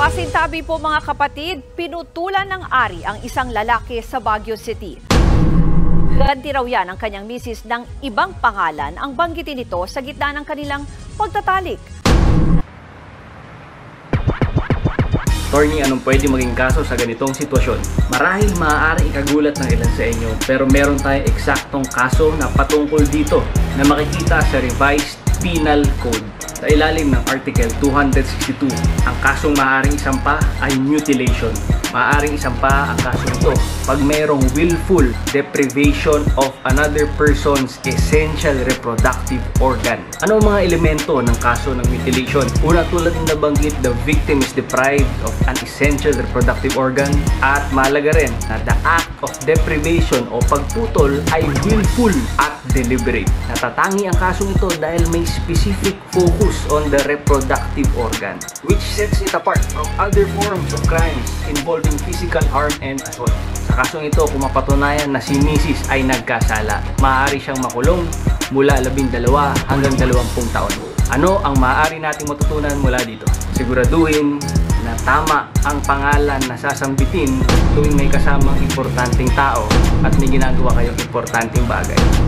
Pasintabi po mga kapatid, pinutulan ng ari ang isang lalaki sa Baguio City. Ganti raw yan ang kanyang misis ng ibang pangalan ang banggitin nito sa gitna ng kanilang pagtatalik. Attorney, anong pwede maging kaso sa ganitong sitwasyon? Marahil maaari ikagulat ng ilan sa inyo, pero meron tayong eksaktong kaso na patungkol dito na makikita sa Revised Penal Code. Sa ilalim ng Article 262, ang kasong maaaring isampa ay mutilation. Maaaring isampa ang kaso ito pag mayroong willful deprivation of another person's essential reproductive organ. Ano ang mga elemento ng kaso ng mutilation? Una, tulad ng nabanggit, the victim is deprived of an essential reproductive organ, at mahalaga rin na the act of deprivation o pagputol ay willful at deliberate. Natatangi ang kasong ito dahil may specific focus on the reproductive organ, which sets it apart from other forms of crimes involving physical harm and assault. Sa kasong ito, kung mapatunayan na si Mrs. ay nagkasala, maaari siyang makulong mula 12 hanggang 20 taon. Ano ang maaari nating matutunan mula dito? Siguraduhin na tama ang pangalan na sasambitin tuwing may kasamang importanteng tao at may ginagawa kayong importanteng bagay.